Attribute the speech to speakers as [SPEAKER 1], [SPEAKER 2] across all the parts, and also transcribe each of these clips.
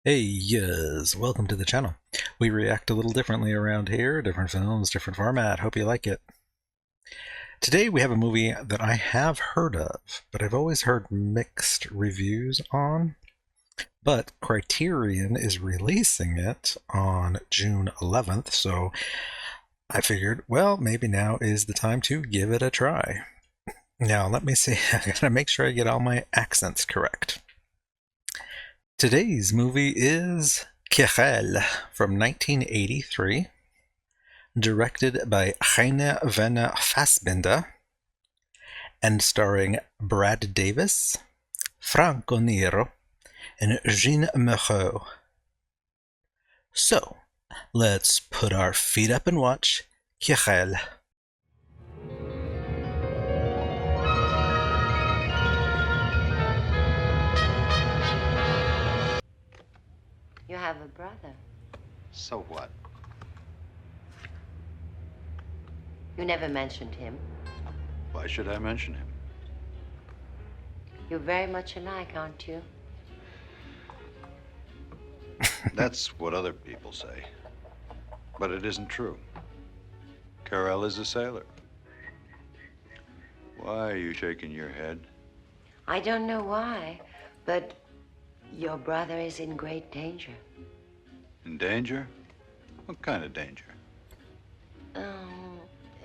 [SPEAKER 1] Hey, yes, welcome to the channel. We react a little differently around here, different films, different format. Hope you like it. Today we have a movie that I have heard of, but I've always heard mixed reviews on. But Criterion is releasing it on June 11th, so I figured, well, maybe now is the time to give it a try. Now, let me see. I gotta make sure I get all my accents correct. Today's movie is Querelle from 1983, directed by Werner Fassbinder, and starring Brad Davis, Franco Nero, and Jeanne Moreau. So, let's put our feet up and watch Querelle.
[SPEAKER 2] You have a brother.
[SPEAKER 3] So what?
[SPEAKER 2] You never mentioned him.
[SPEAKER 3] Why should I mention him?
[SPEAKER 2] You're very much alike, aren't you?
[SPEAKER 3] That's what other people say. But it isn't true. Querelle is a sailor. Why are you shaking your head?
[SPEAKER 2] I don't know why, but your brother is in great danger.
[SPEAKER 3] In danger? What kind of danger?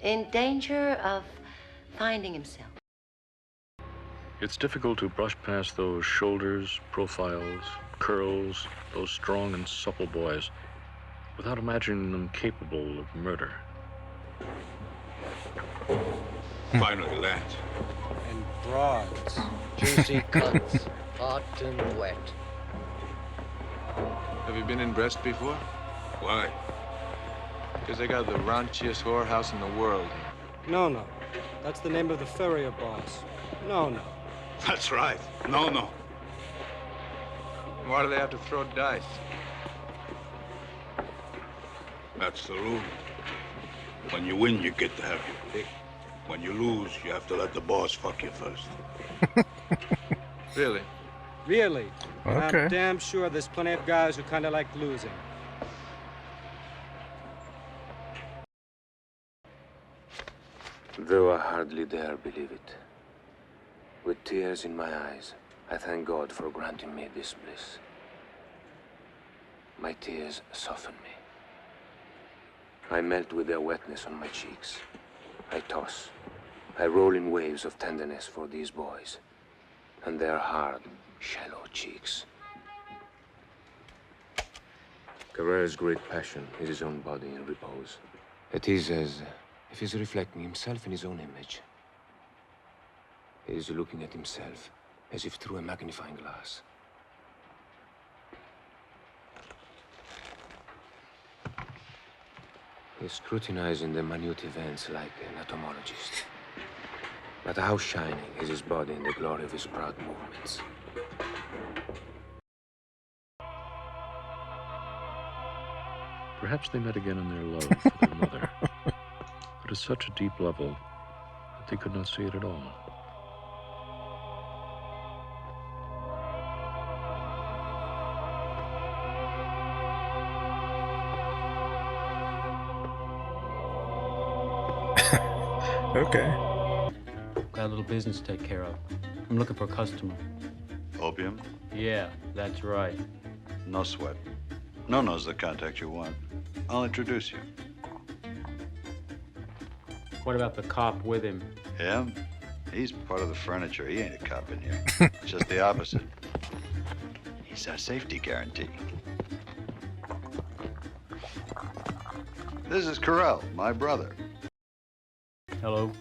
[SPEAKER 2] In danger of finding himself.
[SPEAKER 4] It's difficult to brush past those shoulders, profiles, curls, those strong and supple boys, without imagining them capable of murder.
[SPEAKER 5] Finally, lads.
[SPEAKER 6] And broads.
[SPEAKER 7] Juicy cunts, hot and wet.
[SPEAKER 5] Have you been in Brest before? Why? Because they got the raunchiest whorehouse in the world.
[SPEAKER 6] No. That's the name of the furrier boss. No.
[SPEAKER 5] That's right. No. Why do they have to throw dice?
[SPEAKER 8] That's the rule. When you win, you get to have your pick. When you lose, you have to let the boss fuck you first.
[SPEAKER 5] Really?
[SPEAKER 6] Really? And
[SPEAKER 1] Okay.
[SPEAKER 6] I'm damn sure there's plenty of guys who kind of like losing.
[SPEAKER 7] Though I hardly dare believe it. With tears in my eyes, I thank God for granting me this bliss. My tears soften me. I melt with their wetness on my cheeks. I toss. I roll in waves of tenderness for these boys and their hard, shallow cheeks. Querelle's great passion is his own body in repose. It is as if he's reflecting himself in his own image. He is looking at himself as if through a magnifying glass. He is scrutinizing the minute events like an entomologist. But how shining is his body in the glory of his proud movements.
[SPEAKER 4] Perhaps they met again in their love for their mother, but at such a deep level that they could not see it at all.
[SPEAKER 1] Okay.
[SPEAKER 9] Got a little business to take care of. I'm looking for a customer.
[SPEAKER 3] Opium?
[SPEAKER 9] Yeah, that's right.
[SPEAKER 3] No sweat. No-no's the contact you want. I'll introduce you.
[SPEAKER 9] What about the cop with him?
[SPEAKER 3] Him? He's part of the furniture. He ain't a cop in here. Just the opposite. He's our safety guarantee. This is Querelle, my brother.
[SPEAKER 9] Hello?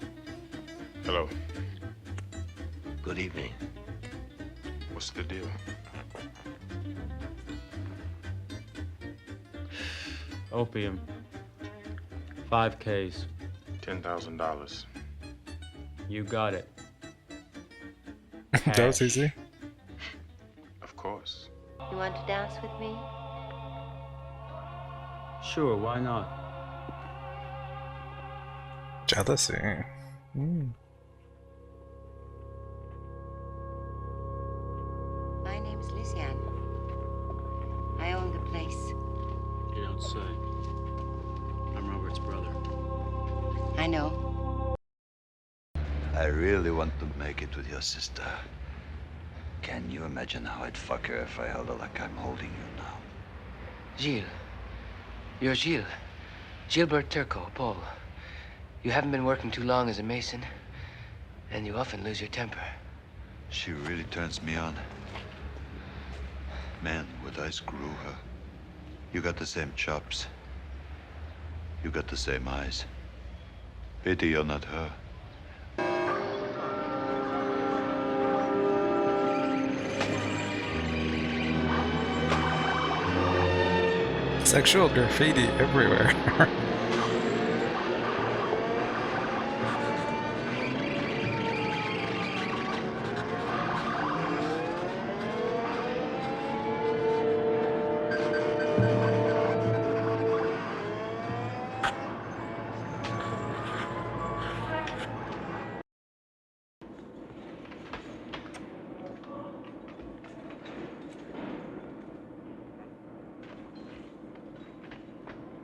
[SPEAKER 5] Hello.
[SPEAKER 7] Good evening.
[SPEAKER 5] What's the deal?
[SPEAKER 9] Opium. 5 Ks.
[SPEAKER 5] $10,000.
[SPEAKER 9] You got it.
[SPEAKER 1] That was easy.
[SPEAKER 5] Of course.
[SPEAKER 2] You want to dance with me?
[SPEAKER 9] Sure, why not?
[SPEAKER 1] Jealousy.
[SPEAKER 2] My name's Lysiane. I own the place.
[SPEAKER 9] You don't say. I'm Robert's brother.
[SPEAKER 2] I know.
[SPEAKER 3] I really want to make it with your sister. Can you imagine how I'd fuck her if I held her like I'm holding you now?
[SPEAKER 10] Gilles. You're Gilles. Gilbert Turco, Paul. You haven't been working too long as a mason, and you often lose your temper.
[SPEAKER 3] She really turns me on. Man, would I screw her. You got the same chops. You got the same eyes. Pity you're not her.
[SPEAKER 1] Sexual graffiti everywhere.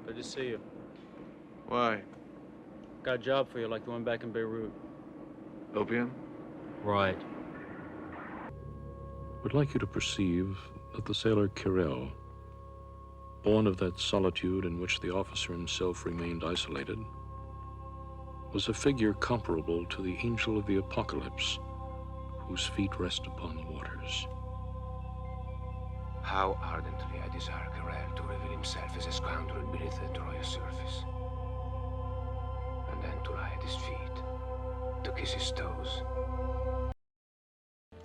[SPEAKER 9] Good to see you.
[SPEAKER 5] Why?
[SPEAKER 9] Got a job for you like the one back in Beirut.
[SPEAKER 5] Opium?
[SPEAKER 9] Right.
[SPEAKER 4] Would like you to perceive that the sailor Querelle, born of that solitude in which the officer himself remained isolated, was a figure comparable to the angel of the apocalypse, whose feet rest upon the waters.
[SPEAKER 7] How ardently I desire Querelle to reveal himself as a scoundrel beneath the Troya surface. And then to lie at his feet, to kiss his toes.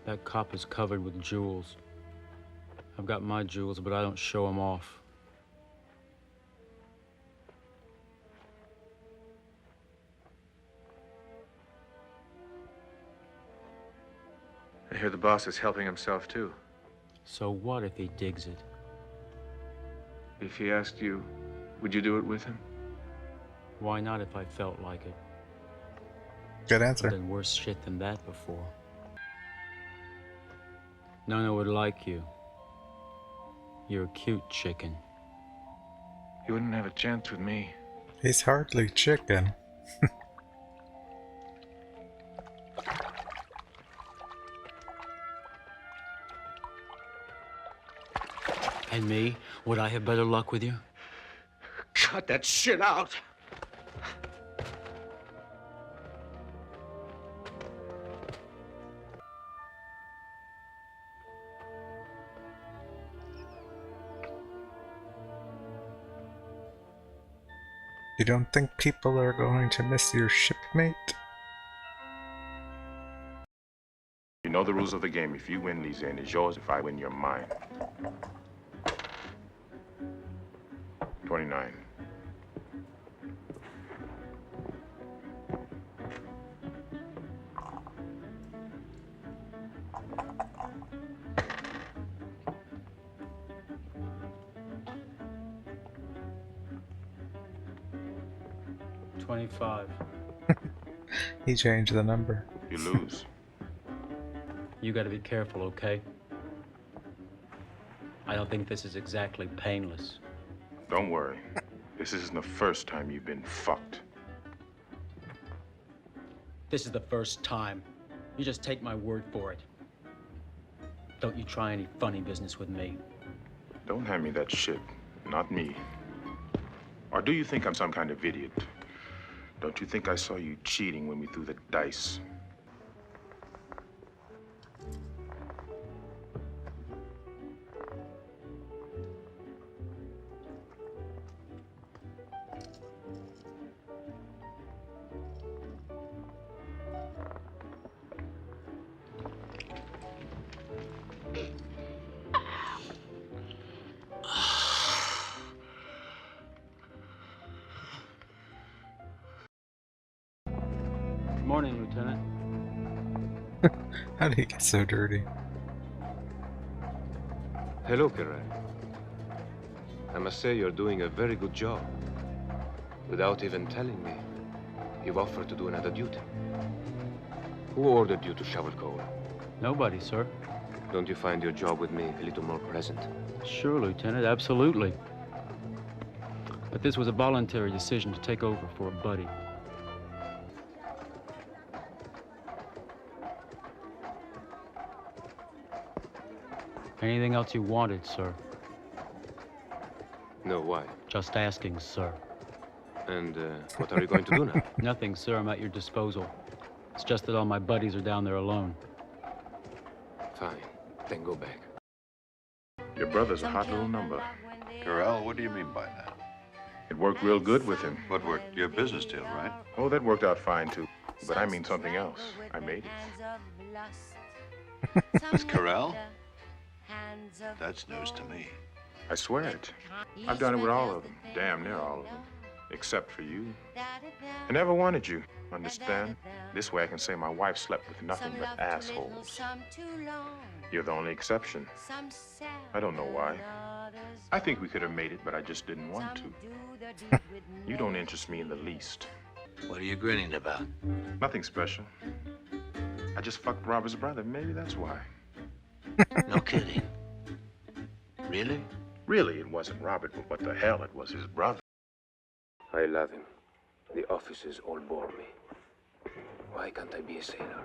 [SPEAKER 9] That cop is covered with jewels. I've got my jewels, but I don't show them off.
[SPEAKER 5] I hear the boss is helping himself, too.
[SPEAKER 9] So what if he digs it?
[SPEAKER 5] If he asked you, would you do it with him?
[SPEAKER 9] Why not if I felt like it?
[SPEAKER 1] Good answer.
[SPEAKER 9] I've done worse shit than that before. Nona would like you. You're a cute chicken.
[SPEAKER 5] He wouldn't have a chance with me.
[SPEAKER 1] He's hardly chicken.
[SPEAKER 9] And me? Would I have better luck with you?
[SPEAKER 7] Cut that shit out!
[SPEAKER 1] You don't think people are going to miss your shipmate?
[SPEAKER 11] You know the rules of the game. If you win, Lisa, and it's yours. If I win, you're mine. 29.
[SPEAKER 9] $25.
[SPEAKER 1] He changed the number.
[SPEAKER 11] You lose.
[SPEAKER 9] You gotta be careful, okay? I don't think this is exactly painless.
[SPEAKER 11] Don't worry. This isn't the first time you've been fucked.
[SPEAKER 9] This is the first time. You just take my word for it. Don't you try any funny business with me.
[SPEAKER 11] Don't hand me that shit. Not me. Or do you think I'm some kind of idiot? Don't you think I saw you cheating when we threw the dice?
[SPEAKER 9] Morning, Lieutenant.
[SPEAKER 1] How did he get so dirty?
[SPEAKER 7] Hello, Querelle. I must say you're doing a very good job. Without even telling me, you've offered to do another duty. Who ordered you to shovel coal?
[SPEAKER 9] Nobody, sir.
[SPEAKER 7] Don't you find your job with me a little more pleasant?
[SPEAKER 9] Sure, Lieutenant, absolutely. But this was a voluntary decision to take over for a buddy. Anything else you wanted, sir?
[SPEAKER 7] No, why?
[SPEAKER 9] Just asking, sir.
[SPEAKER 7] And what are you going to do now?
[SPEAKER 9] Nothing, sir. I'm at your disposal. It's just that all my buddies are down there alone.
[SPEAKER 7] Fine. Then go back.
[SPEAKER 11] Your brother's a hot little number.
[SPEAKER 3] Querelle, what do you mean by that?
[SPEAKER 11] It worked real good with him.
[SPEAKER 3] What worked? Your business deal, right?
[SPEAKER 11] Oh, that worked out fine, too. But I mean something else. I made it.
[SPEAKER 3] With Querelle? That's news to me.
[SPEAKER 11] I swear it. I've done it with all of them. Damn near all of them. Except for you. I never wanted you, understand? This way I can say my wife slept with nothing but assholes. You're the only exception. I don't know why. I think we could have made it, but I just didn't want to. You don't interest me in the least.
[SPEAKER 3] What are you grinning about?
[SPEAKER 11] Nothing special. I just fucked Robert's brother. Maybe that's why.
[SPEAKER 3] No kidding. Really?
[SPEAKER 11] Really, it wasn't Robert, but what the hell, it was his brother.
[SPEAKER 7] I love him. The officers all bore me. Why can't I be a sailor?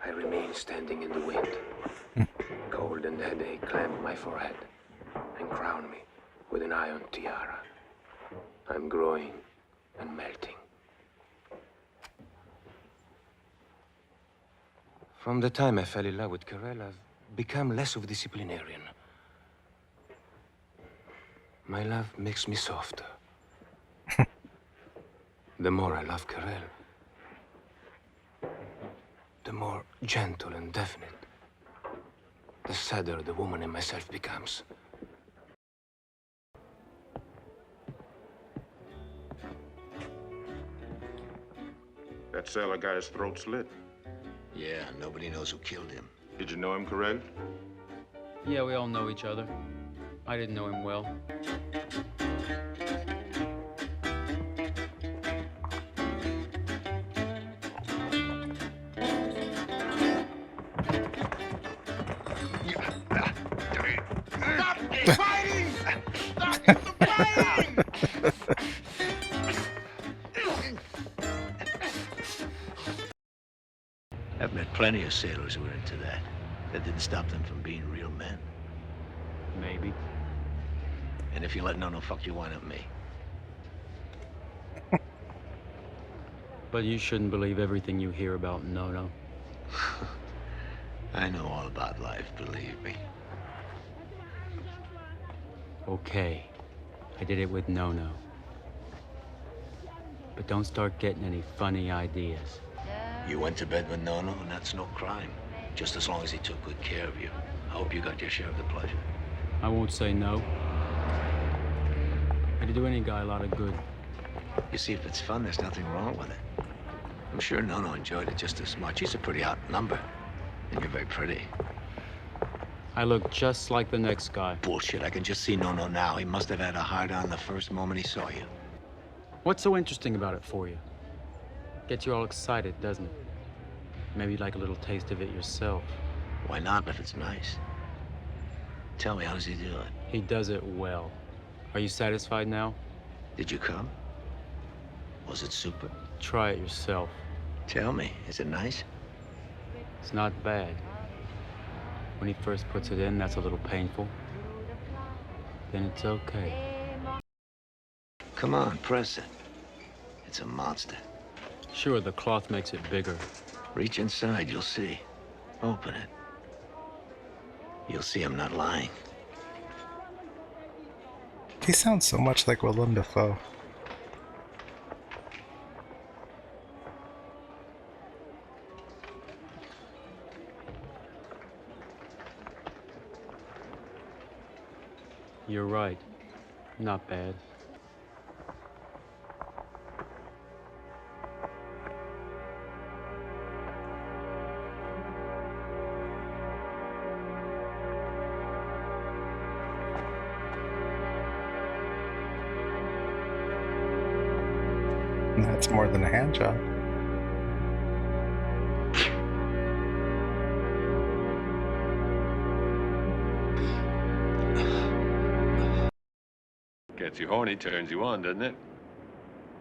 [SPEAKER 7] I remain standing in the wind. Cold and headache clamp my forehead and crown me with an iron tiara. I'm growing and melting. From the time I fell in love with Querelle, I've become less of a disciplinarian. My love makes me softer. The more I love Querelle, the more gentle and definite, the sadder the woman in myself becomes.
[SPEAKER 11] That sailor got his throat slit.
[SPEAKER 3] Yeah, nobody knows who killed him.
[SPEAKER 11] Did you know him, Querelle?
[SPEAKER 9] Yeah, we all know each other. I didn't know him well.
[SPEAKER 3] I've met plenty of sailors who were into that. That didn't stop them from being real men.
[SPEAKER 9] Maybe.
[SPEAKER 3] And if you let no fuck you, why not me?
[SPEAKER 9] But you shouldn't believe everything you hear about No-No.
[SPEAKER 3] I know all about life, believe me.
[SPEAKER 9] Okay. I did it with No-No. But don't start getting any funny ideas.
[SPEAKER 3] You went to bed with Nono, and that's no crime. Just as long as he took good care of you. I hope you got your share of the pleasure.
[SPEAKER 9] I won't say no. It'd do any guy a lot of good.
[SPEAKER 3] You see, if it's fun, there's nothing wrong with it. I'm sure Nono enjoyed it just as much. He's a pretty hot number. And you're very pretty.
[SPEAKER 9] I look just like the next guy.
[SPEAKER 3] Bullshit, I can just see Nono now. He must have had a hard-on the first moment he saw you.
[SPEAKER 9] What's so interesting about it for you? Gets you all excited, doesn't it? Maybe you'd like a little taste of it yourself.
[SPEAKER 3] Why not, if it's nice? Tell me, how does he do it?
[SPEAKER 9] He does it well. Are you satisfied now?
[SPEAKER 3] Did you come? Was it super?
[SPEAKER 9] Try it yourself.
[SPEAKER 3] Tell me, is it nice?
[SPEAKER 9] It's not bad. When he first puts it in, that's a little painful. Then it's okay.
[SPEAKER 3] Come on, press it. It's a monster.
[SPEAKER 9] Sure, the cloth makes it bigger.
[SPEAKER 3] Reach inside, you'll see. Open it. You'll see I'm not lying.
[SPEAKER 1] He sounds so much like Willem Dafoe.
[SPEAKER 9] You're right. Not bad.
[SPEAKER 1] That's more than a hand job.
[SPEAKER 12] Gets you horny, turns you on, doesn't it?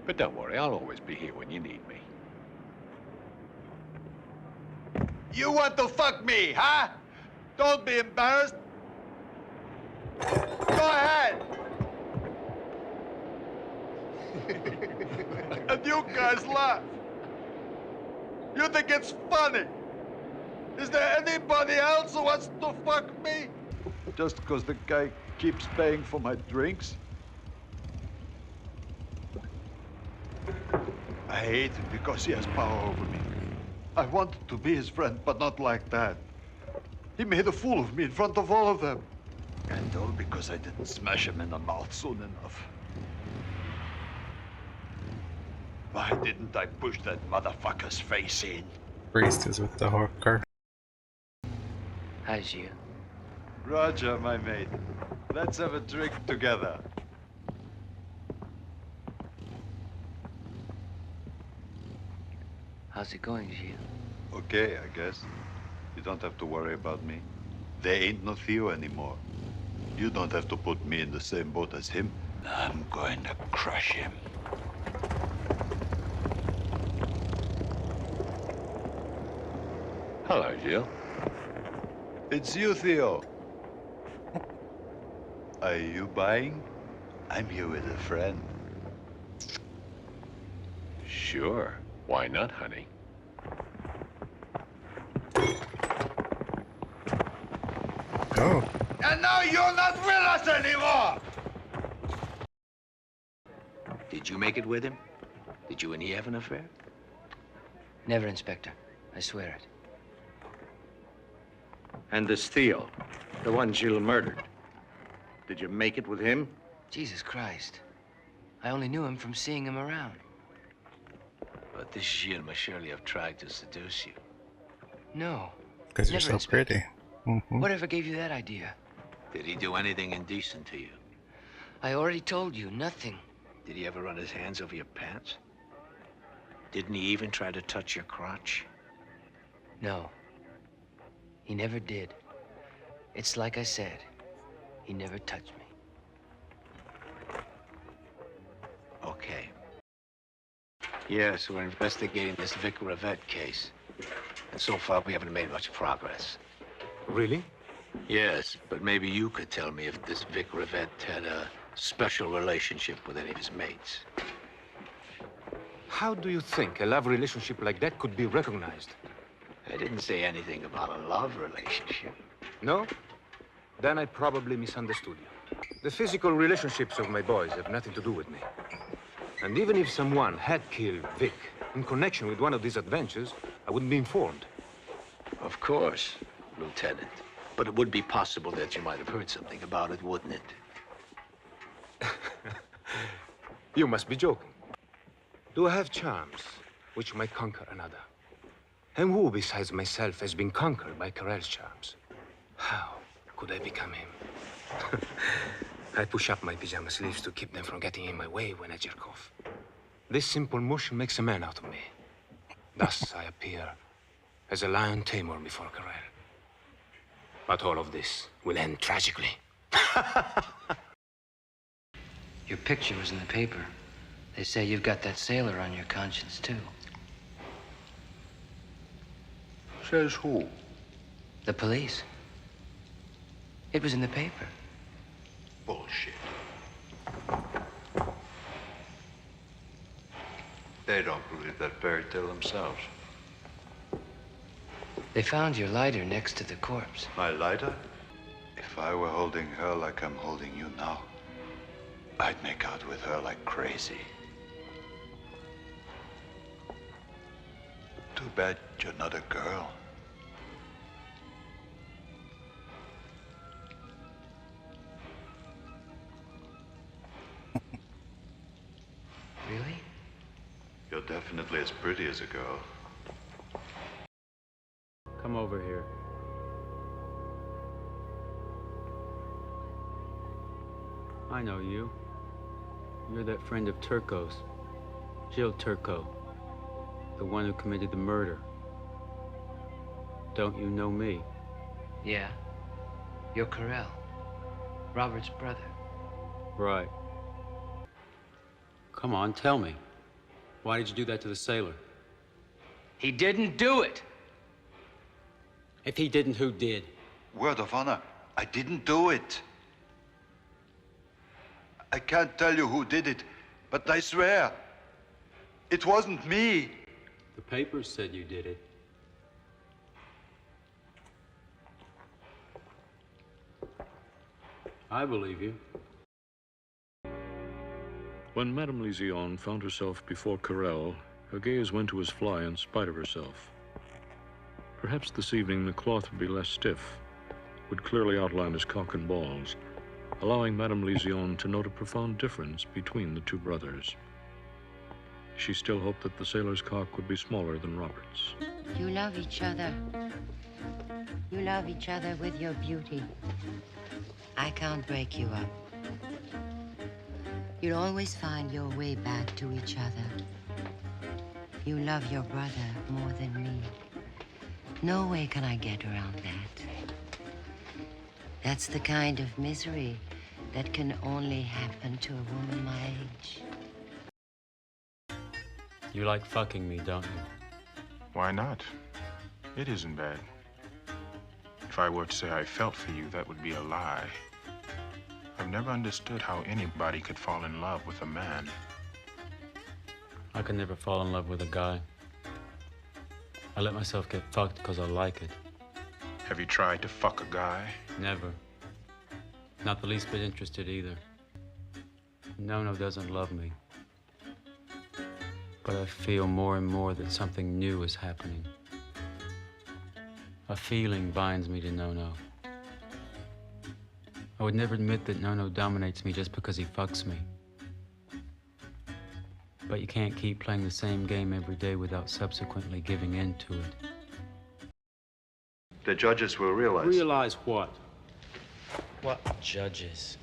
[SPEAKER 12] But don't worry, I'll always be here when you need me.
[SPEAKER 3] You want to fuck me, huh? Don't be embarrassed. Go ahead. And you guys laugh. You think it's funny? Is there anybody else who wants to fuck me? Just because the guy keeps paying for my drinks? I hate him because he has power over me. I wanted to be his friend, but not like that. He made a fool of me in front of all of them. And all because I didn't smash him in the mouth soon enough. Why didn't I push that motherfucker's face in?
[SPEAKER 1] Driest is with the horse car.
[SPEAKER 10] Hi, Gilles.
[SPEAKER 3] Roger, my mate. Let's have a drink together.
[SPEAKER 10] How's it going, Gilles?
[SPEAKER 3] Okay, I guess. You don't have to worry about me. There ain't no Theo anymore. You don't have to put me in the same boat as him. I'm going to crush him.
[SPEAKER 12] Hello, Gilles.
[SPEAKER 3] It's you, Theo. Are you buying? I'm here with a friend.
[SPEAKER 12] Sure. Why not, honey?
[SPEAKER 1] Oh.
[SPEAKER 3] And now you're not with us anymore!
[SPEAKER 13] Did you make it with him? Did you and he have an affair?
[SPEAKER 10] Never, Inspector. I swear it.
[SPEAKER 13] And this Theo, the one Gilles murdered. Did you make it with him?
[SPEAKER 10] Jesus Christ. I only knew him from seeing him around.
[SPEAKER 13] But this Gilles must surely have tried to seduce you.
[SPEAKER 10] No.
[SPEAKER 1] Because you're
[SPEAKER 10] Never,
[SPEAKER 1] so
[SPEAKER 10] Inspector.
[SPEAKER 1] pretty. Mm-hmm.
[SPEAKER 10] Whatever gave you that idea?
[SPEAKER 13] Did he do anything indecent to you?
[SPEAKER 10] I already told you, nothing.
[SPEAKER 13] Did he ever run his hands over your pants? Didn't he even try to touch your crotch?
[SPEAKER 10] No. He never did. It's like I said. He never touched me.
[SPEAKER 13] Okay. Yes, we're investigating this Vic Rivette case. And so far, we haven't made much progress.
[SPEAKER 7] Really?
[SPEAKER 13] Yes, but maybe you could tell me if this Vic Rivette had a special relationship with any of his mates.
[SPEAKER 7] How do you think a love relationship like that could be recognized?
[SPEAKER 13] I didn't say anything about a love relationship.
[SPEAKER 7] No? Then I probably misunderstood you. The physical relationships of my boys have nothing to do with me. And even if someone had killed Vic in connection with one of these adventures, I wouldn't be informed.
[SPEAKER 13] Of course, Lieutenant. But it would be possible that you might have heard something about it, wouldn't it?
[SPEAKER 7] You must be joking. Do I have charms which might conquer another? And who besides myself has been conquered by Querelle's charms? How could I become him? I push up my pajama sleeves to keep them from getting in my way when I jerk off. This simple motion makes a man out of me. Thus I appear as a lion tamer before Querelle. But all of this will end tragically.
[SPEAKER 10] Your picture was in the paper. They say you've got that sailor on your conscience, too.
[SPEAKER 3] Says who?
[SPEAKER 10] The police. It was in the paper.
[SPEAKER 3] Bullshit. They don't believe that fairy tale themselves.
[SPEAKER 10] They found your lighter next to the corpse.
[SPEAKER 3] My lighter? If I were holding her like I'm holding you now, I'd make out with her like crazy. Too bad you're not a girl.
[SPEAKER 10] Really?
[SPEAKER 3] You're definitely as pretty as a girl.
[SPEAKER 9] Come over here. I know you. You're that friend of Turco's. Gilles Turco. The one who committed the murder. Don't you know me?
[SPEAKER 10] Yeah. You're Querelle. Robert's brother.
[SPEAKER 9] Right. Come on, tell me. Why did you do that to the sailor?
[SPEAKER 10] He didn't do it.
[SPEAKER 9] If he didn't, who did?
[SPEAKER 3] Word of honor, I didn't do it. I can't tell you who did it, but I swear, it wasn't me.
[SPEAKER 9] The papers said you did it. I believe you.
[SPEAKER 4] When Madame Lysion found herself before Querelle, her gaze went to his fly in spite of herself. Perhaps this evening the cloth would be less stiff, would clearly outline his cock and balls, allowing Madame Lysion to note a profound difference between the two brothers. She still hoped that the sailor's cock would be smaller than Robert's.
[SPEAKER 2] You love each other. You love each other with your beauty. I can't break you up. You'll always find your way back to each other. You love your brother more than me. No way can I get around that. That's the kind of misery that can only happen to a woman my age.
[SPEAKER 9] You like fucking me, don't you?
[SPEAKER 11] Why not? It isn't bad. If I were to say I felt for you, that would be a lie. I've never understood how anybody could fall in love with a man.
[SPEAKER 9] I could never fall in love with a guy. I let myself get fucked because I like it.
[SPEAKER 11] Have you tried to fuck a guy?
[SPEAKER 9] Never. Not the least bit interested either. Nono doesn't love me. But I feel more and more that something new is happening. A feeling binds me to Nono. I would never admit that Nono dominates me just because he fucks me. But you can't keep playing the same game every day without subsequently giving in to it.
[SPEAKER 3] The judges will realize.
[SPEAKER 9] Realize what? What judges?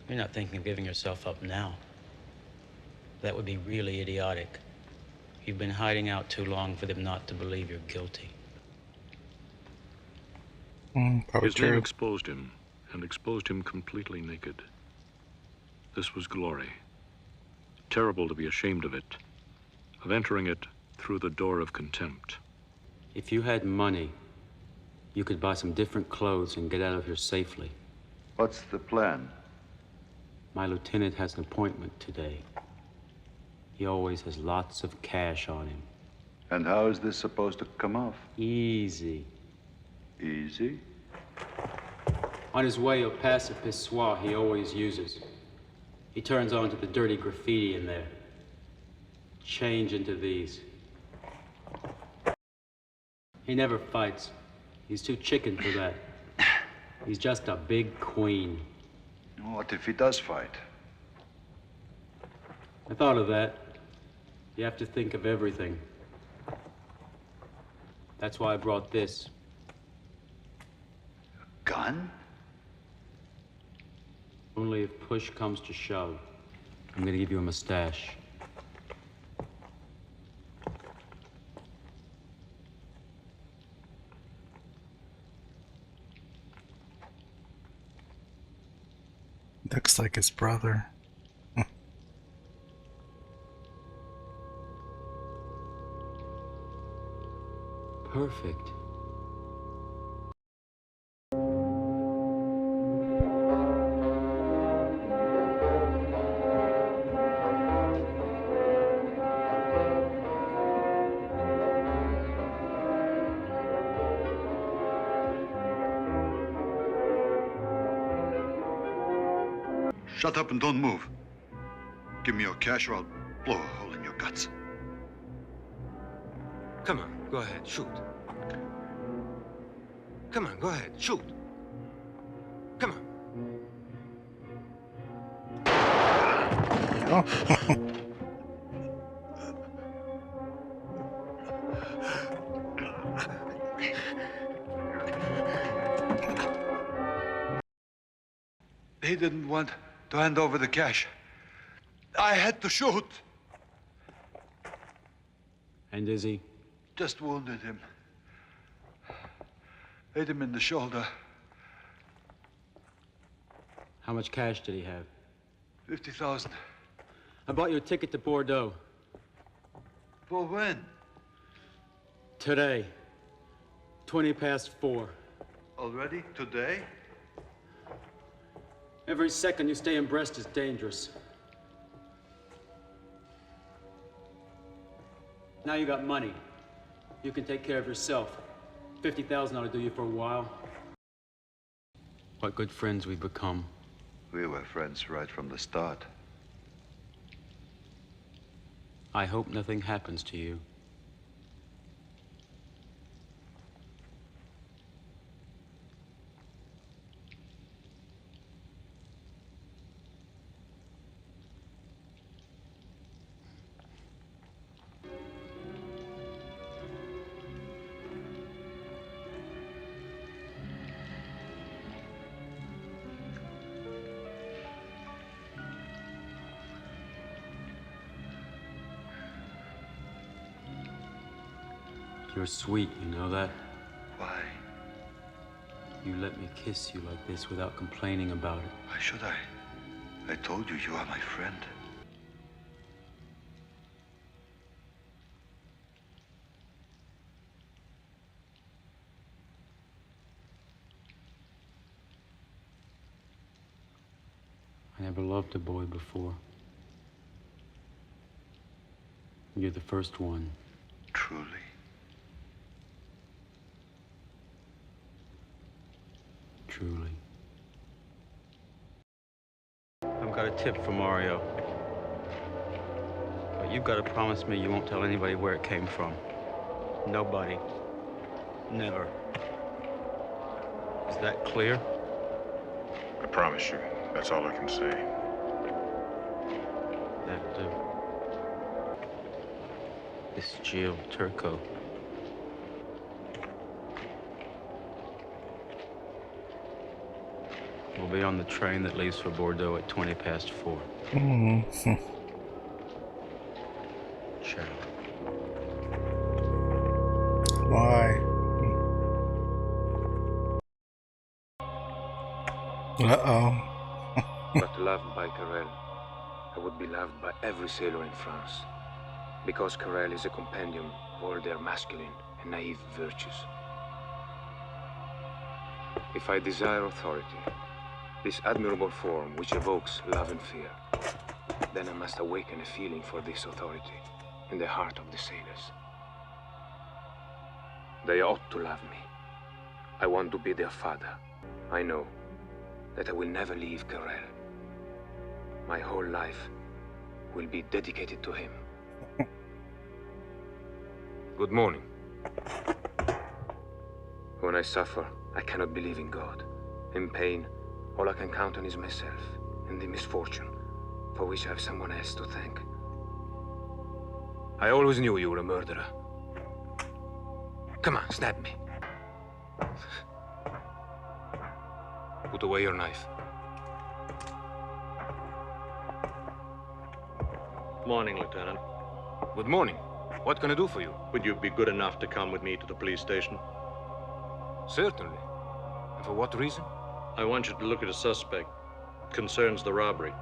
[SPEAKER 9] You're not thinking of giving yourself up now. That would be really idiotic. You've been hiding out too long for them not to believe you're guilty.
[SPEAKER 1] Probably
[SPEAKER 4] His
[SPEAKER 1] true.
[SPEAKER 4] name exposed him, and exposed him completely naked. This was glory. Terrible to be ashamed of it, of entering it through the door of contempt.
[SPEAKER 9] If you had money, you could buy some different clothes and get out of here safely.
[SPEAKER 3] What's the plan?
[SPEAKER 9] My lieutenant has an appointment today. He always has lots of cash on him.
[SPEAKER 3] And how is this supposed to come off?
[SPEAKER 9] Easy.
[SPEAKER 3] Easy?
[SPEAKER 9] On his way, he'll pass a pissoir he always uses. He turns on to the dirty graffiti in there. Change into these. He never fights. He's too chicken for that. He's just a big queen.
[SPEAKER 3] What if he does fight?
[SPEAKER 9] I thought of that. You have to think of everything. That's why I brought this.
[SPEAKER 3] Gun?
[SPEAKER 9] Only if push comes to shove. I'm gonna give you a mustache.
[SPEAKER 1] Looks like his brother.
[SPEAKER 9] Perfect.
[SPEAKER 3] Shut up and don't move. Give me your cash or I'll blow a hole in your guts.
[SPEAKER 13] Come on, go ahead, shoot. Come on, go ahead, shoot. Come on.
[SPEAKER 3] He didn't want to hand over the cash. I had to shoot.
[SPEAKER 9] And is he?
[SPEAKER 3] Just wounded him. Hit him in the shoulder.
[SPEAKER 9] How much cash did he have?
[SPEAKER 3] 50,000.
[SPEAKER 6] I bought you a ticket to Bordeaux.
[SPEAKER 3] For when?
[SPEAKER 6] Today. 4:20.
[SPEAKER 3] Already? Today?
[SPEAKER 6] Every second you stay in Brest is dangerous. Now you got money. You can take care of yourself. 50,000 ought to do you for a while. What good friends we've become.
[SPEAKER 3] We were friends right from the start.
[SPEAKER 6] I hope nothing happens to you. You're sweet, you know that?
[SPEAKER 3] Why?
[SPEAKER 6] You let me kiss you like this without complaining about it.
[SPEAKER 3] Why should I? I told you, you are my friend.
[SPEAKER 6] I never loved a boy before. You're the first one.
[SPEAKER 3] Truly?
[SPEAKER 6] Truly. I've got a tip for Mario. But you've got to promise me you won't tell anybody where it came from. Nobody. Never. Is that clear?
[SPEAKER 11] I promise you. That's all I can say.
[SPEAKER 6] That, this Gilles Turco. We'll be on the train that leaves for Bordeaux at 4:20. Ciao.
[SPEAKER 1] Why? Uh-oh.
[SPEAKER 7] But loved by Querelle, I would be loved by every sailor in France. Because Querelle is a compendium of all their masculine and naive virtues. If I desire authority, this admirable form which evokes love and fear, then I must awaken a feeling for this authority in the heart of the sailors. They ought to love me. I want to be their father. I know that I will never leave Querelle. My whole life will be dedicated to him. Good morning. When I suffer, I cannot believe in God. In pain, all I can count on is myself and the misfortune for which I have someone else to thank. I always knew you were a murderer. Come on, stab me. Put away your knife.
[SPEAKER 14] Morning, Lieutenant.
[SPEAKER 7] Good morning. What can I do for you?
[SPEAKER 14] Would you be good enough to come with me to the police station?
[SPEAKER 7] Certainly. And for what reason?
[SPEAKER 14] I want you to look at a suspect. Concerns the robbery.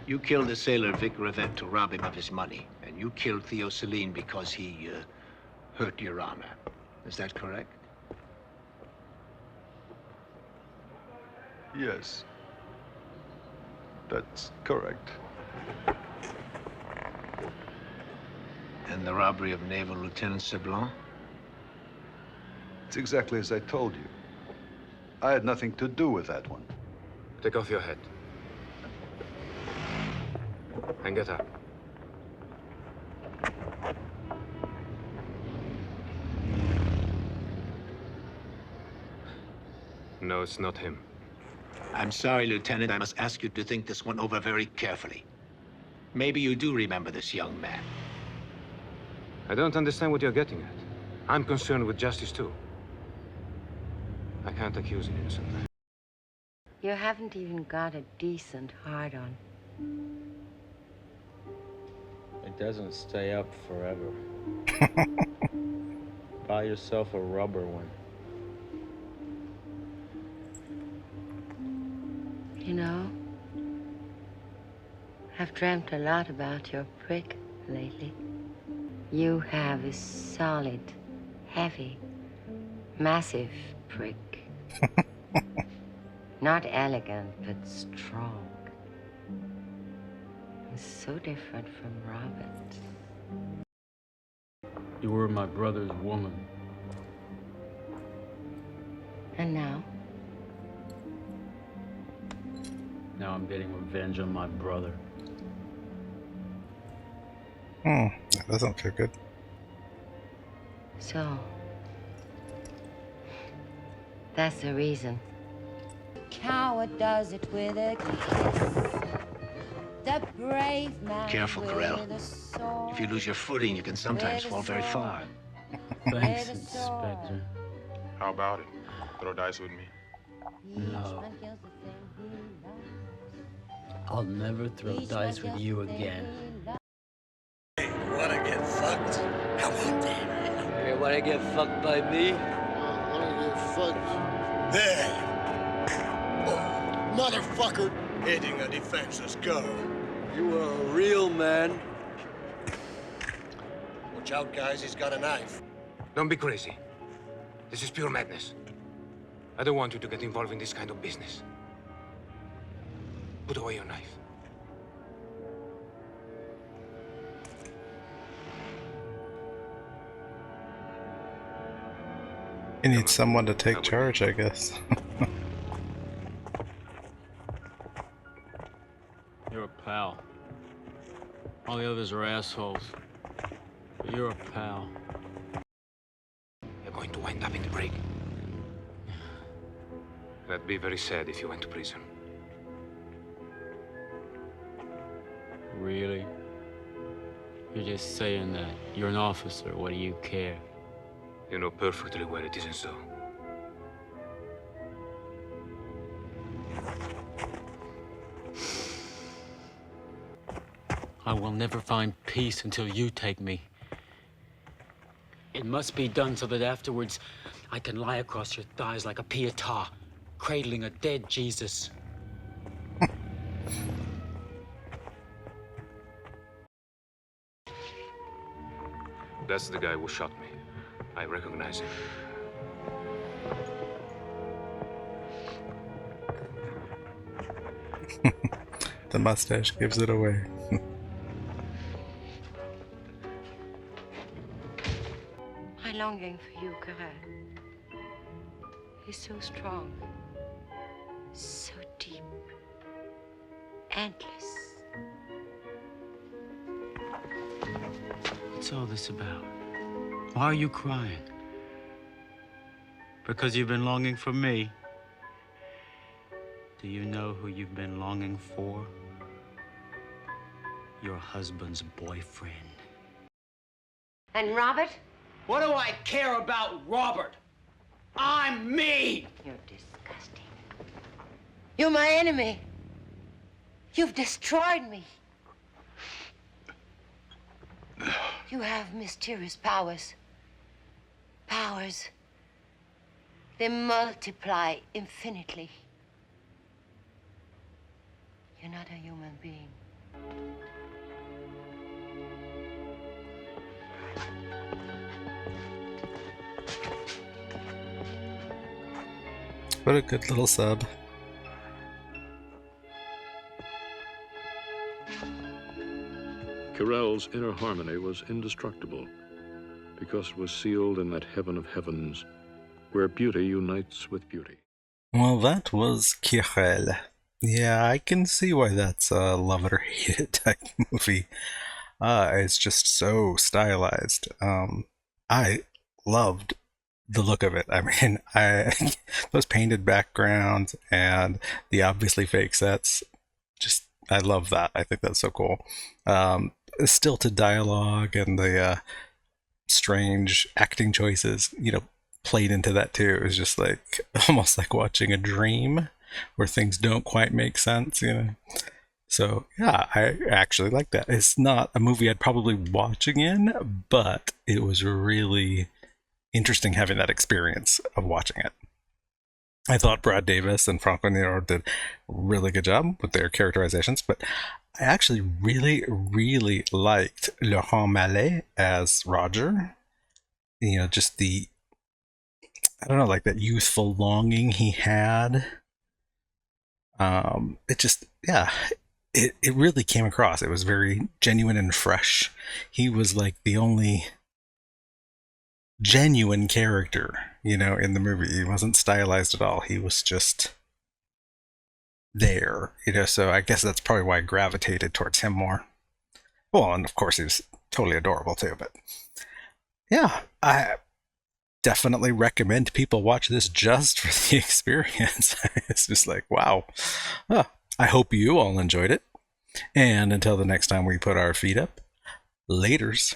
[SPEAKER 13] You killed the sailor Vic Revent to rob him of his money, and you killed Theo Celine because he hurt your honor. Is that correct?
[SPEAKER 3] Yes. That's correct.
[SPEAKER 13] And the robbery of Naval Lieutenant Seblanc?
[SPEAKER 3] It's exactly as I told you. I had nothing to do with that one.
[SPEAKER 7] Take off your hat. And get up. No, it's not him.
[SPEAKER 13] I'm sorry, Lieutenant. I must ask you to think this one over very carefully. Maybe you do remember this young man.
[SPEAKER 7] I don't understand what you're getting at. I'm concerned with justice, too. I can't accuse an innocent man.
[SPEAKER 2] You haven't even got a decent heart-on.
[SPEAKER 9] It doesn't stay up forever. Buy yourself a rubber one.
[SPEAKER 2] You know, I've dreamt a lot about your prick lately. You have a solid, heavy, massive prick. Not elegant, but strong. It's so different from Robert.
[SPEAKER 6] You were my brother's woman.
[SPEAKER 2] And now?
[SPEAKER 6] Now I'm getting revenge on my brother.
[SPEAKER 1] That doesn't feel good.
[SPEAKER 2] So, that's the reason.
[SPEAKER 15] Coward does it with a kiss. The brave man.
[SPEAKER 13] Careful, Querelle.
[SPEAKER 15] with a sword.
[SPEAKER 13] If you lose your footing, you can sometimes fall very far.
[SPEAKER 6] Thanks, Inspector.
[SPEAKER 11] How about it? Throw dice with me?
[SPEAKER 6] No. I'll never throw dice with you again.
[SPEAKER 16] Wanna get fucked? Come on, then.
[SPEAKER 17] You wanna get fucked by me?
[SPEAKER 16] Wanna get fucked? There. Oh, motherfucker. Hitting a defenseless girl.
[SPEAKER 17] You are a real man.
[SPEAKER 16] Watch out, guys. He's got a knife.
[SPEAKER 7] Don't be crazy. This is pure madness. I don't want you to get involved in this kind of business. Put away your knife.
[SPEAKER 1] You need someone to take charge, I guess.
[SPEAKER 6] You're a pal. All the others are assholes. But you're a pal.
[SPEAKER 7] You're going to wind up in the brig. That'd be very sad if you went to prison.
[SPEAKER 6] Really? You're just saying that. You're an officer. What do you care?
[SPEAKER 7] You know perfectly well it isn't so.
[SPEAKER 6] I will never find peace until you take me. It must be done so that afterwards I can lie across your thighs like a pietà, cradling a dead Jesus.
[SPEAKER 7] That's the guy who shot me. I recognize him.
[SPEAKER 1] The mustache gives it away.
[SPEAKER 2] My longing for you, Querelle, is so strong, so deep, endless.
[SPEAKER 6] What's all this about? Why are you crying? Because you've been longing for me? Do you know who you've been longing for? Your husband's boyfriend.
[SPEAKER 2] And Robert?
[SPEAKER 9] What do I care about Robert? I'm me!
[SPEAKER 2] You're disgusting. You're my enemy. You've destroyed me. You have mysterious powers. Powers. They multiply infinitely. You're not a human being.
[SPEAKER 1] What a good little sub.
[SPEAKER 4] Querelle's inner harmony was indestructible because it was sealed in that heaven of heavens where beauty unites with beauty.
[SPEAKER 1] Well, that was Querelle. Yeah, I can see why that's a love it or hate it type movie. It's just so stylized. I loved the look of it. I mean, those painted backgrounds and the obviously fake sets, just, I love that. I think that's so cool. Stilted dialogue and the strange acting choices, played into that too. It was just like, almost like watching a dream where things don't quite make sense, So yeah, I actually like that. It's not a movie I'd probably watch again, but it was really interesting having that experience of watching it. I thought Brad Davis and Franco Nero did a really good job with their characterizations, but I actually really, really liked Laurent Malet as Roger. You know, just the, I don't know, like that youthful longing he had. It just, yeah, it really came across. It was very genuine and fresh. He was like the only genuine character, you know, in the movie. He wasn't stylized at all. He was just there, you know, so I guess that's probably why I gravitated towards him more. Well, and of course he was totally adorable too, but yeah, I definitely recommend people watch this just for the experience. It's just like, wow. I hope you all enjoyed it. And until the next time we put our feet up, laters.